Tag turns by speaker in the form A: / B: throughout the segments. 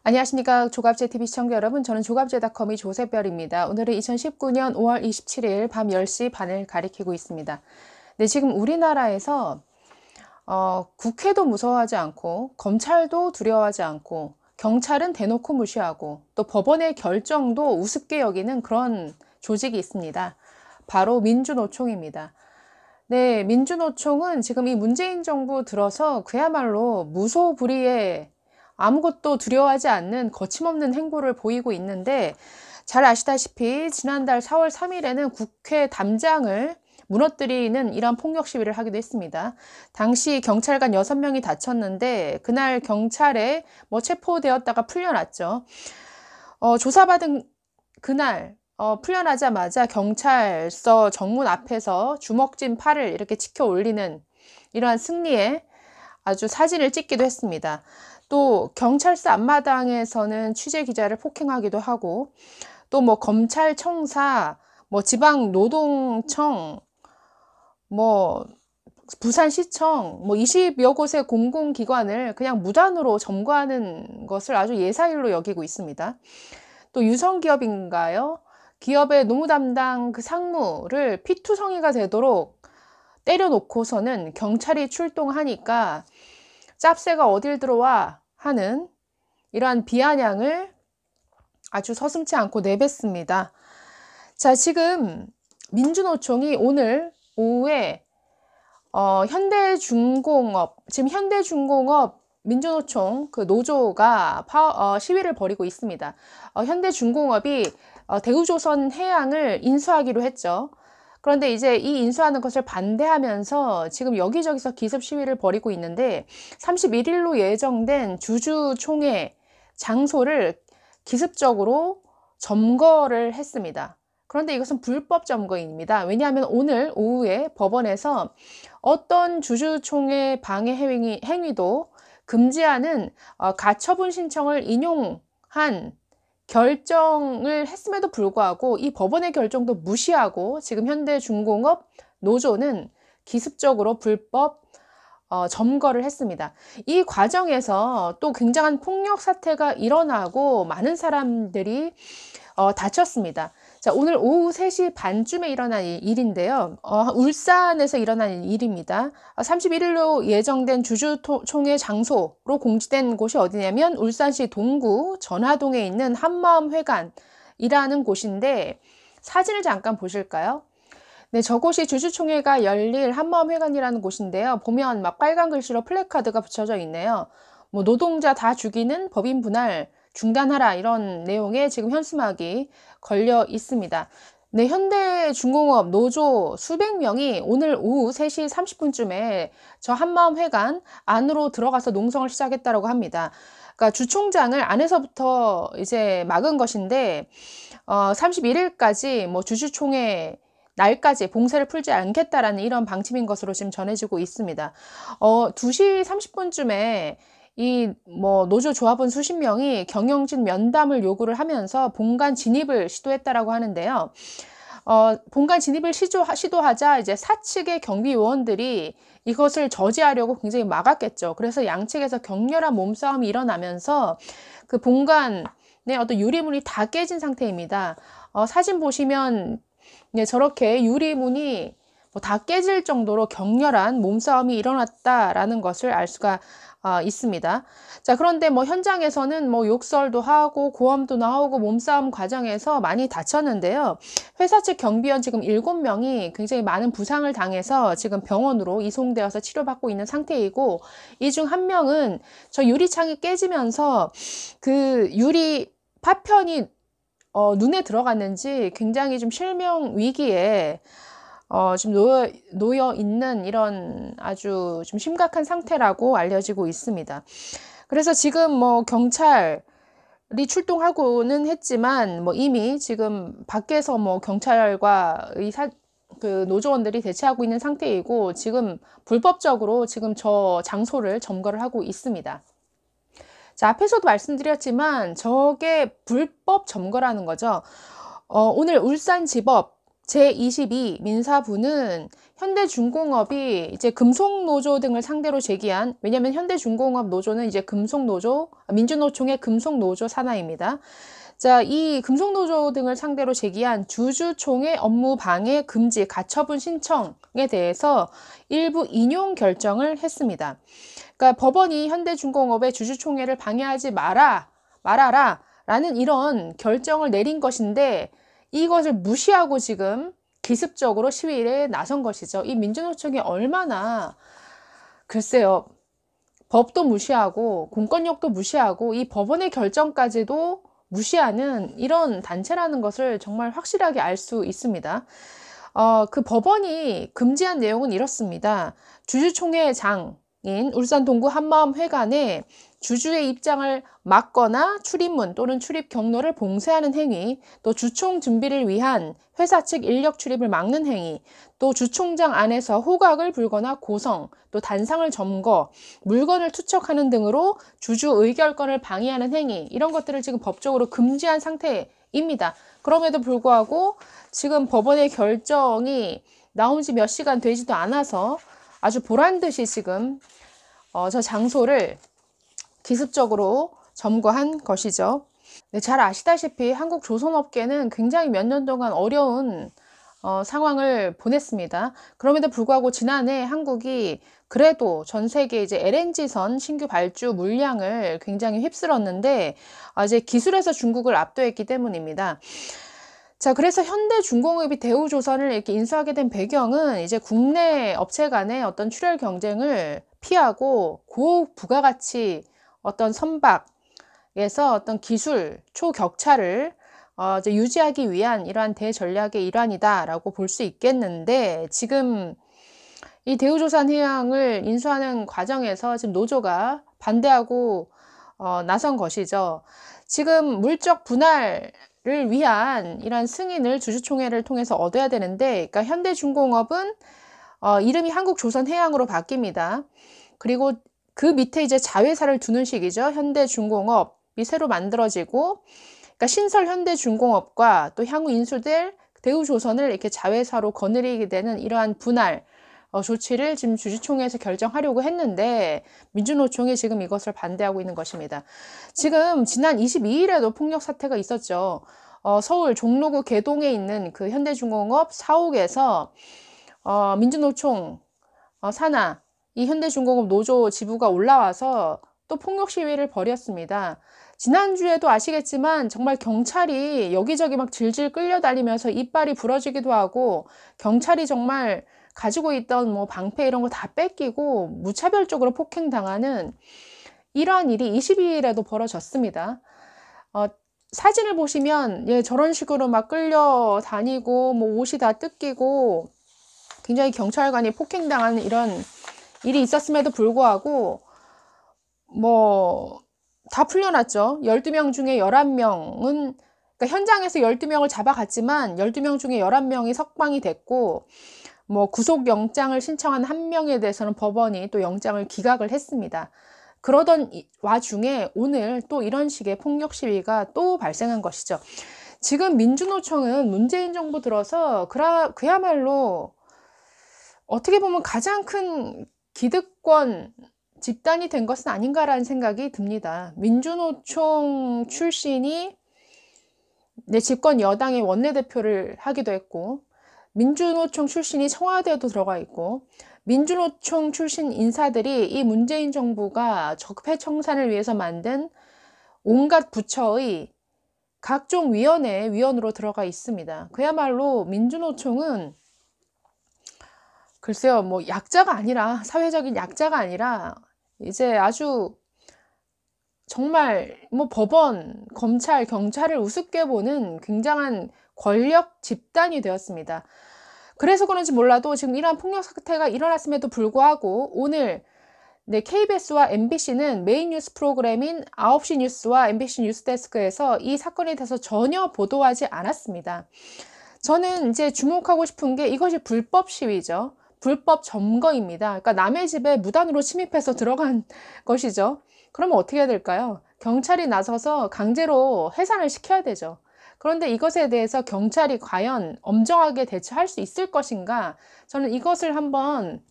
A: 안녕하십니까. 조갑제TV 시청자 여러분, 저는 조갑제닷컴의 조세별입니다. 오늘은 2019년 5월 27일 밤 10시 반을 가리키고 있습니다. 네, 지금 우리나라에서 국회도 무서워하지 않고 검찰도 두려워하지 않고 경찰은 대놓고 무시하고 또 법원의 결정도 우습게 여기는 그런 조직이 있습니다. 바로 민주노총입니다. 네, 민주노총은 지금 이 문재인 정부 들어서 그야말로 무소불위의 아무것도 두려워하지 않는 거침없는 행보를 보이고 있는데, 잘 아시다시피 지난달 4월 3일에는 국회 담장을 무너뜨리는 이러한 폭력 시위를 하기도 했습니다. 당시 경찰관 6명이 다쳤는데 그날 경찰에 체포되었다가 풀려났죠. 조사받은 그날 풀려나자마자 경찰서 정문 앞에서 주먹진 팔을 이렇게 치켜 올리는 이러한 승리에 아주 사진을 찍기도 했습니다. 또 경찰서 앞마당에서는 취재 기자를 폭행하기도 하고, 또 검찰청사, 지방노동청, 부산시청, 20여 곳의 공공기관을 그냥 무단으로 점거하는 것을 아주 예사일로 여기고 있습니다. 또 유성기업인가요? 기업의 노무 담당 그 상무를 피투성이가 되도록 때려놓고서는 경찰이 출동하니까 짭새가 어딜 들어와 하는 이러한 비아냥을 아주 서슴지 않고 내뱉습니다. 자, 지금 민주노총이 오늘 오후에 지금 현대중공업 민주노총 그 노조가 시위를 벌이고 있습니다. 현대중공업이 대우조선해양을 인수하기로 했죠. 그런데 이제 이 인수하는 것을 반대하면서 지금 여기저기서 기습 시위를 벌이고 있는데, 31일로 예정된 주주총회 장소를 기습적으로 점거를 했습니다. 그런데 이것은 불법 점거입니다. 왜냐하면 오늘 오후에 법원에서 어떤 주주총회 방해 행위도 금지하는 가처분 신청을 인용한 결정을 했음에도 불구하고 이 법원의 결정도 무시하고 지금 현대중공업 노조는 기습적으로 불법 점거를 했습니다. 이 과정에서 또 굉장한 폭력 사태가 일어나고 많은 사람들이 다쳤습니다. 자, 오늘 오후 3시 반쯤에 일어난 일인데요. 울산에서 일어난 일입니다. 31일로 예정된 주주총회 장소로 공지된 곳이 어디냐면 울산시 동구 전화동에 있는 한마음회관이라는 곳인데, 사진을 잠깐 보실까요? 네, 저곳이 주주총회가 열릴 한마음회관이라는 곳인데요. 보면 빨간 글씨로 플래카드가 붙여져 있네요. 노동자 다 죽이는 법인 분할 중단하라, 이런 내용의 지금 현수막이 걸려 있습니다. 네, 현대중공업 노조 수백 명이 오늘 오후 3시 30분쯤에 저 한마음회관 안으로 들어가서 농성을 시작했다고 합니다. 그러니까 주총장을 안에서부터 이제 막은 것인데, 31일까지 주주총회 날까지 봉쇄를 풀지 않겠다라는 이런 방침인 것으로 지금 전해지고 있습니다. 2시 30분쯤에 이 노조 조합원 수십 명이 경영진 면담을 요구를 하면서 본관 진입을 시도했다라고 하는데요. 본관 진입을 시도하자 이제 사측의 경비요원들이 이것을 저지하려고 굉장히 막았겠죠. 그래서 양측에서 격렬한 몸싸움이 일어나면서 그 본관의 어떤 유리문이 다 깨진 상태입니다. 사진 보시면 저렇게 유리문이 다 깨질 정도로 격렬한 몸싸움이 일어났다라는 것을 알 수가 있습니다. 자, 그런데 현장에서는 욕설도 하고 고함도 나오고 몸싸움 과정에서 많이 다쳤는데요. 회사 측 경비원 지금 7명이 굉장히 많은 부상을 당해서 지금 병원으로 이송되어서 치료받고 있는 상태이고, 이 중 한 명은 저 유리창이 깨지면서 그 유리 파편이 눈에 들어갔는지 굉장히 좀 실명 위기에 지금 놓여 있는 이런 아주 좀 심각한 상태라고 알려지고 있습니다. 그래서 지금 경찰이 출동하고는 했지만 이미 지금 밖에서 경찰과 그 노조원들이 대치하고 있는 상태이고, 지금 불법적으로 지금 저 장소를 점거를 하고 있습니다. 자, 앞에서도 말씀드렸지만 저게 불법 점거라는 거죠. 오늘 울산지법 제22 민사부는 현대중공업이 이제 금속노조 등을 상대로 제기한, 왜냐하면 현대중공업 노조는 이제 금속노조, 민주노총의 금속노조 산하입니다. 자, 이 금속노조 등을 상대로 제기한 주주총회 업무 방해 금지 가처분 신청에 대해서 일부 인용 결정을 했습니다. 그러니까 법원이 현대중공업의 주주총회를 방해하지 말아라 라는 이런 결정을 내린 것인데, 이것을 무시하고 지금 기습적으로 시위에 나선 것이죠. 이 민주노총이 얼마나, 글쎄요, 법도 무시하고 공권력도 무시하고 이 법원의 결정까지도 무시하는 이런 단체라는 것을 정말 확실하게 알 수 있습니다. 그 법원이 금지한 내용은 이렇습니다. 주주총회장인 울산 동구 한마음회관에 주주의 입장을 막거나 출입문 또는 출입 경로를 봉쇄하는 행위, 또 주총 준비를 위한 회사 측 인력 출입을 막는 행위, 또 주총장 안에서 호각을 불거나 고성, 또 단상을 점거, 물건을 투척하는 등으로 주주 의결권을 방해하는 행위, 이런 것들을 지금 법적으로 금지한 상태입니다. 그럼에도 불구하고 지금 법원의 결정이 나온 지 몇 시간 되지도 않아서 아주 보란듯이 지금 저 장소를 기습적으로 점거한 것이죠. 네, 잘 아시다시피 한국 조선업계는 굉장히 몇 년 동안 어려운 상황을 보냈습니다. 그럼에도 불구하고 지난해 한국이 그래도 전 세계 이제 LNG선 신규 발주 물량을 굉장히 휩쓸었는데 이제 기술에서 중국을 압도했기 때문입니다. 자, 그래서 현대중공업이 대우조선을 이렇게 인수하게 된 배경은 이제 국내 업체 간의 어떤 출혈 경쟁을 피하고 고부가가치 어떤 선박에서 어떤 기술 초격차를 이제 유지하기 위한 이러한 대전략의 일환이다라고 볼 수 있겠는데, 지금 이 대우조선해양을 인수하는 과정에서 지금 노조가 반대하고 나선 것이죠. 지금 물적 분할을 위한 이러한 승인을 주주총회를 통해서 얻어야 되는데, 그러니까 현대중공업은 이름이 한국조선해양으로 바뀝니다. 그리고 그 밑에 이제 자회사를 두는 식이죠. 현대중공업이 새로 만들어지고, 그러니까 신설 현대중공업과 또 향후 인수될 대우조선을 이렇게 자회사로 거느리게 되는 이러한 분할 조치를 지금 주주총회에서 결정하려고 했는데, 민주노총이 지금 이것을 반대하고 있는 것입니다. 지금 지난 22일에도 폭력 사태가 있었죠. 서울 종로구 개동에 있는 그 현대중공업 사옥에서 민주노총 산하 이 현대중공업 노조 지부가 올라와서 또 폭력 시위를 벌였습니다. 지난주에도 아시겠지만 정말 경찰이 여기저기 막 질질 끌려다니면서 이빨이 부러지기도 하고, 경찰이 정말 가지고 있던 뭐 방패 이런 거 다 뺏기고 무차별적으로 폭행당하는 이러한 일이 22일에도 벌어졌습니다. 사진을 보시면 저런 식으로 막 끌려다니고 뭐 옷이 다 뜯기고 굉장히 경찰관이 폭행당하는 이런 일이 있었음에도 불구하고 뭐 다 풀려났죠. 12명 중에 11명은, 그러니까 현장에서 12명을 잡아갔지만 12명 중에 11명이 석방이 됐고, 뭐 구속영장을 신청한 한 명에 대해서는 법원이 또 영장을 기각을 했습니다. 그러던 와중에 오늘 또 이런 식의 폭력 시위가 또 발생한 것이죠. 지금 민주노총은 문재인 정부 들어서 그야말로 어떻게 보면 가장 큰 기득권 집단이 된 것은 아닌가라는 생각이 듭니다. 민주노총 출신이 집권 여당의 원내대표를 하기도 했고, 민주노총 출신이 청와대에도 들어가 있고, 민주노총 출신 인사들이 이 문재인 정부가 적폐청산을 위해서 만든 온갖 부처의 각종 위원회의 위원으로 들어가 있습니다. 그야말로 민주노총은 글쎄요, 뭐 약자가 아니라, 사회적인 약자가 아니라 이제 아주 정말 뭐 법원, 검찰, 경찰을 우습게 보는 굉장한 권력 집단이 되었습니다. 그래서 그런지 몰라도 지금 이러한 폭력 사태가 일어났음에도 불구하고 오늘 KBS와 MBC는 메인 뉴스 프로그램인 9시 뉴스와 MBC 뉴스데스크에서 이 사건에 대해서 전혀 보도하지 않았습니다. 저는 이제 주목하고 싶은 게 이것이 불법 시위죠. 불법 점거입니다. 그러니까 남의 집에 무단으로 침입해서 들어간 것이죠. 그러면 어떻게 해야 될까요? 경찰이 나서서 강제로 해산을 시켜야 되죠. 그런데 이것에 대해서 경찰이 과연 엄정하게 대처할 수 있을 것인가? 저는 이것을 한번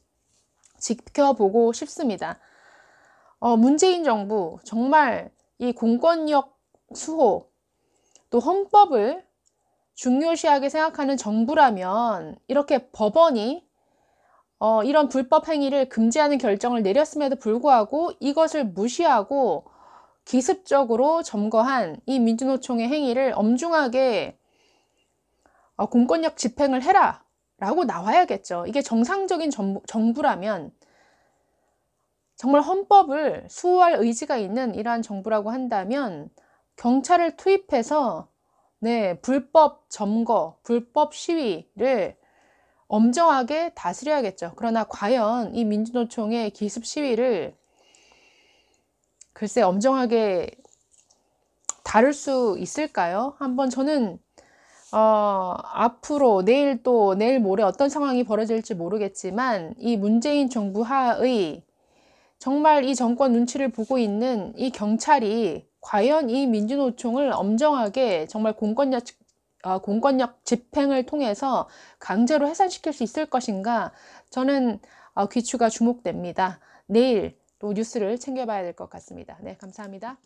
A: 지켜보고 싶습니다. 문재인 정부 정말 이 공권력 수호 또 헌법을 중요시하게 생각하는 정부라면 이렇게 법원이 이런 불법 행위를 금지하는 결정을 내렸음에도 불구하고 이것을 무시하고 기습적으로 점거한 이 민주노총의 행위를 엄중하게 공권력 집행을 해라 라고 나와야겠죠. 이게 정상적인 정부라면, 정말 헌법을 수호할 의지가 있는 이러한 정부라고 한다면 경찰을 투입해서 불법 점거, 불법 시위를 엄정하게 다스려야겠죠. 그러나 과연 이 민주노총의 기습 시위를 글쎄 엄정하게 다룰 수 있을까요? 한번 저는 앞으로 내일 모레 어떤 상황이 벌어질지 모르겠지만 이 문재인 정부 하의 정말 이 정권 눈치를 보고 있는 이 경찰이 과연 이 민주노총을 엄정하게 정말 공권력 집행을 통해서 강제로 해산시킬 수 있을 것인가? 저는 귀추가 주목됩니다. 내일 또 뉴스를 챙겨봐야 될 것 같습니다. 네, 감사합니다.